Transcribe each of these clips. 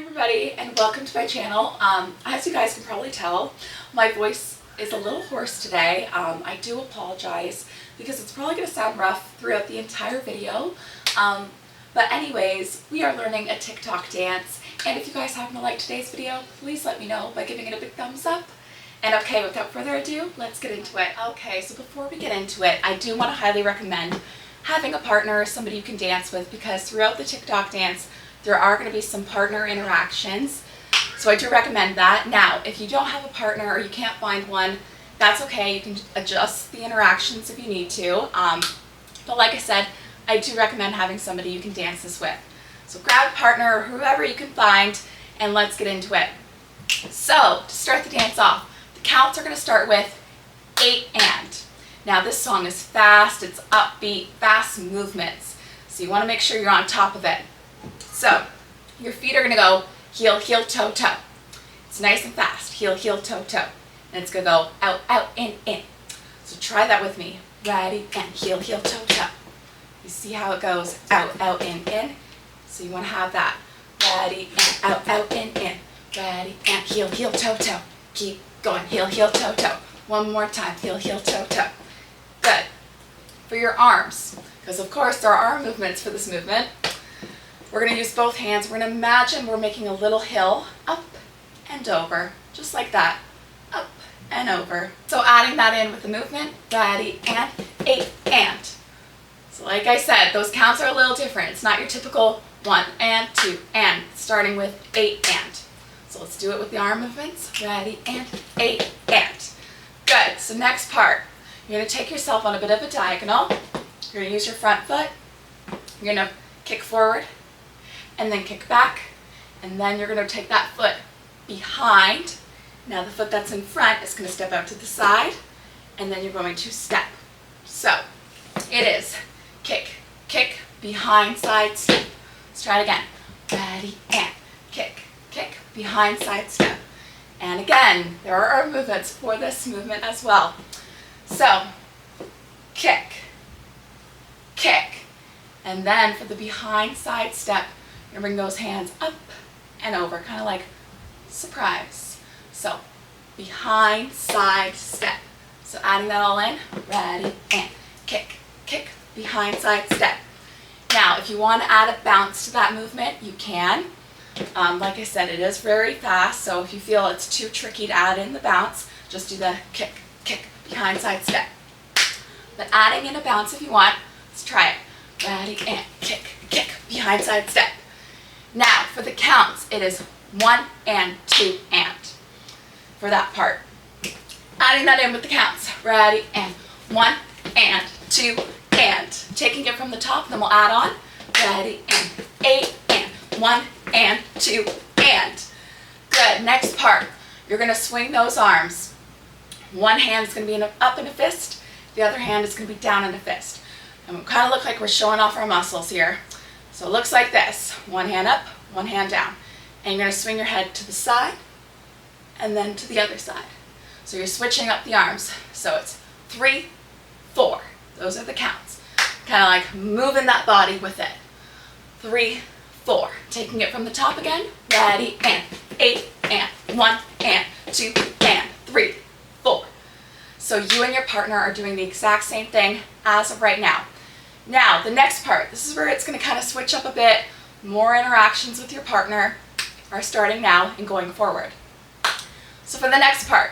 everybody, and welcome to my channel. As you guys can probably tell, my voice is a little hoarse today. I do apologize because it's probably going to sound rough throughout the entire video. But anyways, we are learning a TikTok dance, and if you guys happen to like today's video, please let me know by giving it a big thumbs up. And okay, without further ado, let's get into it. Okay, so before we get into it, I do want to highly recommend having a partner, somebody you can dance with, because throughout the TikTok dance, there are going to be some partner interactions. So I do recommend that. Now, if you don't have a partner or you can't find one, that's okay. You can adjust the interactions if you need to. But like I said, I do recommend having somebody you can dance this with. So grab a partner or whoever you can find, and let's get into it. So to start the dance off, the counts are going to start with 8 and. Now this song is fast, it's upbeat, fast movements. So you want to make sure you're on top of it. So your feet are going to go heel, heel, toe, toe. It's nice and fast. Heel, heel, toe, toe. And it's going to go out, out, in. So try that with me. Ready, and heel, heel, toe, toe. You see how it goes out, out, in. So you want to have that. Ready, and out, in. Ready, and heel, heel, toe, toe. Keep going. Heel, heel, toe, toe. One more time. Heel, heel, toe, toe. Good. For your arms, because of course there are arm movements for this movement. We're going to use both hands. We're going to imagine we're making a little hill up and over, just like that, up and over. So adding that in with the movement, ready, and 8 and. So like I said, those counts are a little different. It's not your typical 1 and 2 and, starting with 8 and. So let's do it with the arm movements, ready, and 8 and. Good, so next part, you're going to take yourself on a bit of a diagonal. You're going to use your front foot. You're going to kick forward, and then kick back, and then you're going to take that foot behind. Now the foot that's in front is going to step out to the side, and then you're going to step. So it is kick, kick, behind, side, step. Let's try it again. Ready, and kick, kick, behind, side, step. And again, there are movements for this movement as well. So kick, kick, and then for the behind, side, step, you're going to bring those hands up and over, kind of like surprise. So behind, side, step. So adding that all in, ready, and kick, kick, behind, side, step. Now, if you want to add a bounce to that movement, you can. Like I said, it is very fast, so if you feel it's too tricky to add in the bounce, just do the kick, kick, behind, side, step. But adding in a bounce if you want, let's try it. Ready, and kick, kick, behind, side, step. Now, for the counts, it is 1 and 2 and for that part. Adding that in with the counts. Ready, and 1 and 2 and. Taking it from the top, then we'll add on. Ready, and 8 and 1 and 2 and. Good. Next part, you're going to swing those arms. One hand is going to be up in a fist. The other hand is going to be down in a fist. And we kind of look like we're showing off our muscles here. So it looks like this. One hand up, one hand down. And you're going to swing your head to the side and then to the other side. So you're switching up the arms. So it's 3, 4. Those are the counts. Kind of like moving that body with it. 3, 4. Taking it from the top again. Ready, and 8 and 1 and 2 and 3, 4. So you and your partner are doing the exact same thing as of right now. Now, the next part, this is where it's going to kind of switch up a bit. More interactions with your partner are starting now and going forward. So for the next part,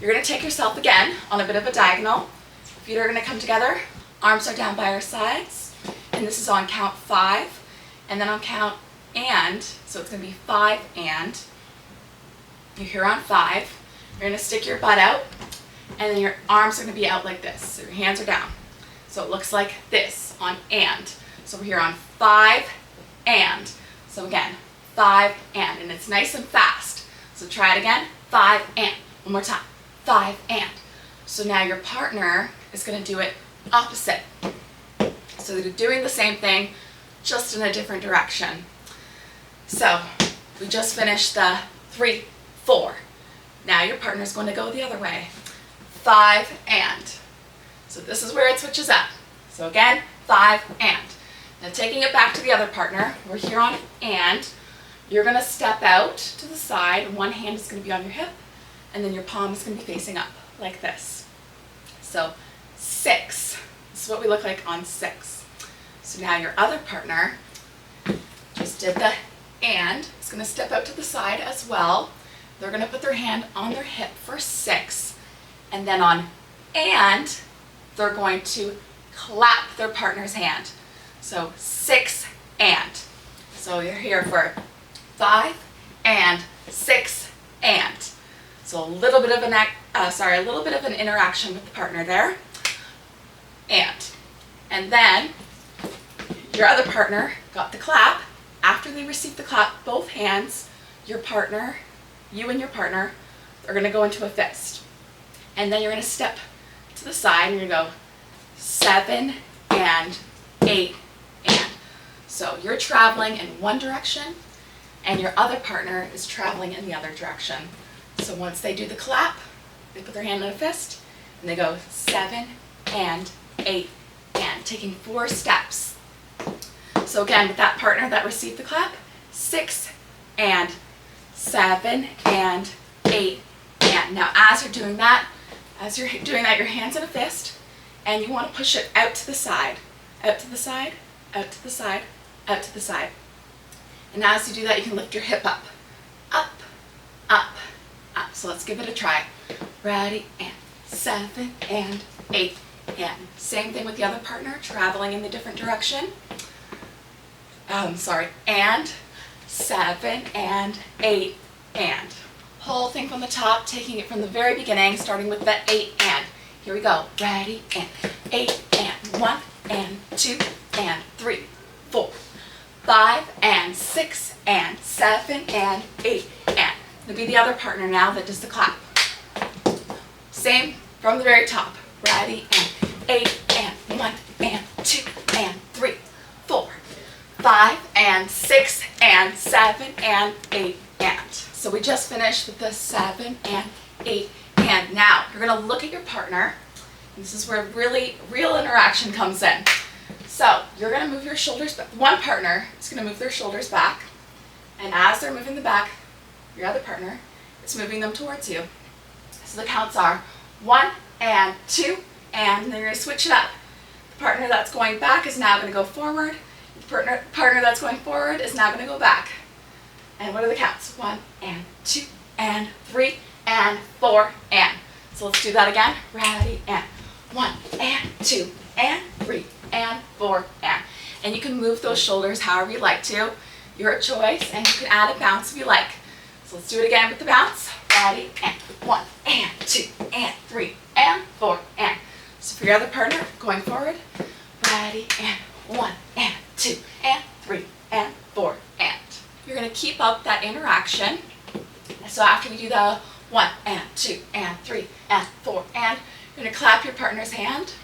you're going to take yourself again on a bit of a diagonal. Feet are going to come together. Arms are down by our sides. And this is on count 5. And then on count and, so it's going to be 5 and. You're here on 5. You're going to stick your butt out. And then your arms are going to be out like this. So your hands are down. So it looks like this on and. So we're here on 5 and. So again, 5 and it's nice and fast. So try it again, 5 and. One more time, 5 and. So now your partner is going to do it opposite. So they're doing the same thing, just in a different direction. So we just finished the 3, 4. Now your partner is going to go the other way. 5 and. So this is where it switches up. So again, 5 and. Now taking it back to the other partner, we're here on and. You're going to step out to the side. One hand is going to be on your hip, and then your palm is going to be facing up like this. So 6. This is what we look like on 6. So now your other partner just did the and. It's going to step out to the side as well. They're going to put their hand on their hip for 6. And then on and, they're going to clap their partner's hand. So 6 and. So you're here for 5 and 6 and. So a little bit of an interaction with the partner there. And then your other partner got the clap. After they receive the clap, both hands, your partner, you and your partner, are going to go into a fist. And then you're going to step to the side and you're going to go 7 and 8 and. So you're traveling in one direction and your other partner is traveling in the other direction. So once they do the clap, they put their hand in a fist and they go 7 and 8 and, taking 4 steps. So again, with that partner that received the clap, 6 and 7 and 8 and. Now as you're doing that, your hand's in a fist and you want to push it out to the side, out to the side, out to the side, out to the side. And as you do that, you can lift your hip up, up, up, up. So let's give it a try. Ready, and 7 and 8 and. Same thing with the other partner, traveling in the different direction. And 7 and 8 and. Whole thing from the top, taking it from the very beginning, starting with the 8 and. Here we go. Ready, and 8 and 1 and 2 and 3, 4, 5 and 6 and 7 and 8 and. It'll be the other partner now that does the clap. Same from the very top. Ready, and 8 and 1 and 2 and 3, 4, 5 and 6 and 7 and 8 and. So we just finished with the 7 and 8 and. Now you're going to look at your partner. This is where really real interaction comes in. So you're going to move your shoulders back. One partner is going to move their shoulders back, and as they're moving them back, your other partner is moving them towards you. So the counts are 1 and 2 and then you're going to switch it up. The partner that's going back is now going to go forward. The partner that's going forward is now going to go back. And what are the counts? 1 and 2 and 3 and 4 and. So let's do that again. Ready, and 1 and 2 and 3 and 4 and. And you can move those shoulders however you like to. Your choice, and you can add a bounce if you like. So let's do it again with the bounce. Ready, and 1 and 2 and 3 and 4 and. So for your other partner, going forward, ready, and 1 and 2 and 3 and 4 and. You're going to keep up that interaction. So after you do the 1 and 2 and 3 and 4 and, you're going to clap your partner's hand.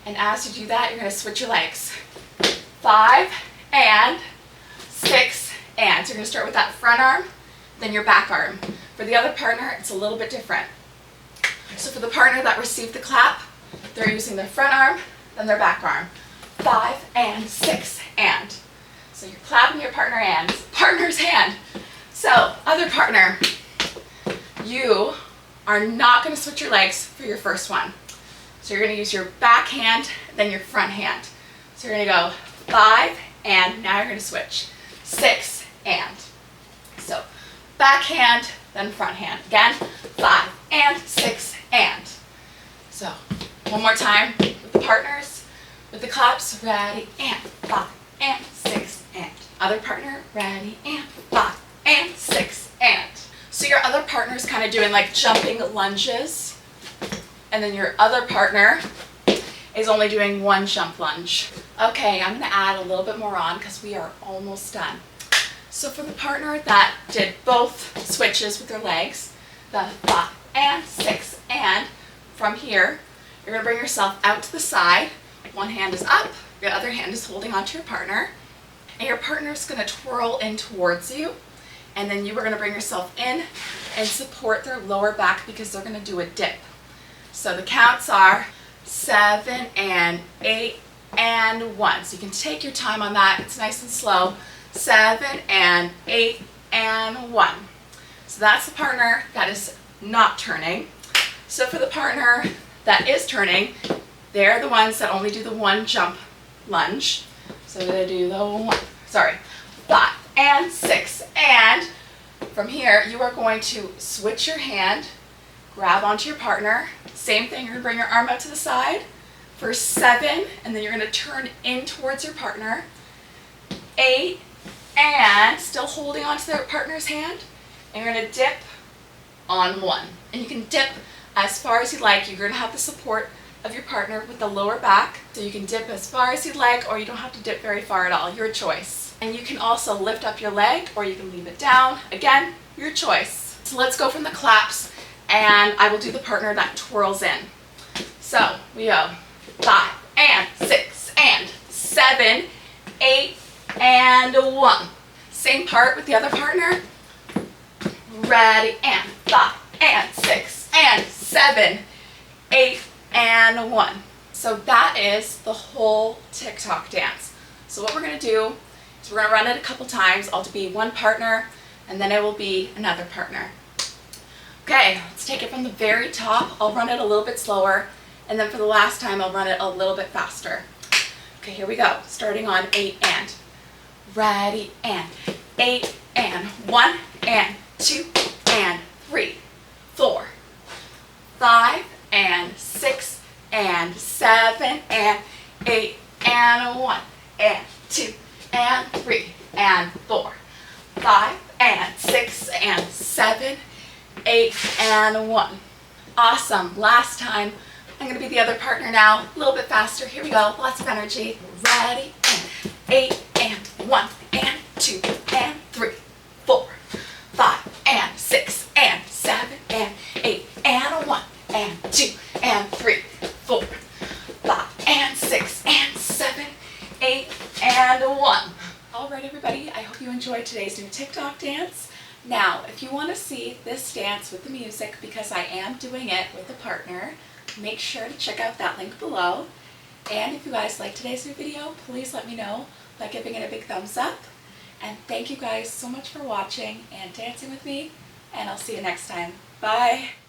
And as you do that, you're going to switch your legs. 5 and 6 and. So you're going to start with that front arm, then your back arm. For the other partner, it's a little bit different. So for the partner that received the clap, they're using their front arm, then their back arm. 5 and 6 and. So you're clapping your partner's hand. So other partner, you are not going to switch your legs for your first one. So you're going to use your back hand, then your front hand. So you're going to go 5 and now you're going to switch 6 and. So back hand, then front hand. Again, 5 and 6 and. So one more time with the partners, with the claps. Ready, and 5 and 6 and. Other partner, ready, and 5 and 6 and. So your other partner is kind of doing like jumping lunges, and then your other partner is only doing one jump lunge. Okay, I'm going to add a little bit more on because we are almost done. So for the partner that did both switches with their legs, the 5 and 6 and, from here, you're going to bring yourself out to the side. One hand is up, your other hand is holding onto your partner, and your partner is going to twirl in towards you, and then you are going to bring yourself in and support their lower back because they're going to do a dip. So the counts are 7 and 8 and 1. So you can take your time on that. It's nice and slow. 7 and 8 and 1. So that's the partner that is not turning. So for the partner that is turning, they're the ones that only do the 1 jump lunge. So they do the 5 and 6, and from here you are going to switch your hand, grab onto your partner. Same thing, you're going to bring your arm out to the side for 7, and then you're going to turn in towards your partner. 8, and still holding onto their partner's hand, and you're going to dip on 1. And you can dip as far as you like. You're going to have the support of your partner with the lower back, so you can dip as far as you'd like, or you don't have to dip very far at all, your choice. And you can also lift up your leg, or you can leave it down. Again, your choice. So let's go from the claps, and I will do the partner that twirls in. So we go 5 and 6 and 7, 8 and 1. Same part with the other partner. Ready, and 5 and 6 and 7, 8 and 1. So that is the whole TikTok dance. So what we're going to do is we're going to run it a couple times. I'll be one partner, and then it will be another partner. Okay, let's take it from the very top. I'll run it a little bit slower, and then for the last time I'll run it a little bit faster. Okay, here we go. Starting on 8 and. Ready, and 8 and 1 and 2 and 3, 4, 5 and 6 and 7 and 8 and 1 and 2 and 3 and 4, 5 and 6 and 7, 8 and 1. Awesome. Last time. I'm going to be the other partner now. A little bit faster. Here we go. Lots of energy. Ready, and 8 and 1 and 2 and 3, 4, 5 and 6 and 7 and 8 and 1 and 2 and 3, 4, 5 and 6 and 7, 8 and 1. All right, everybody, I hope you enjoyed today's new TikTok dance. Now, if you want to see this dance with the music, because I am doing it with a partner, make sure to check out that link below. And if you guys like today's new video, please let me know by giving it a big thumbs up. And thank you guys so much for watching and dancing with me, and I'll see you next time. Bye!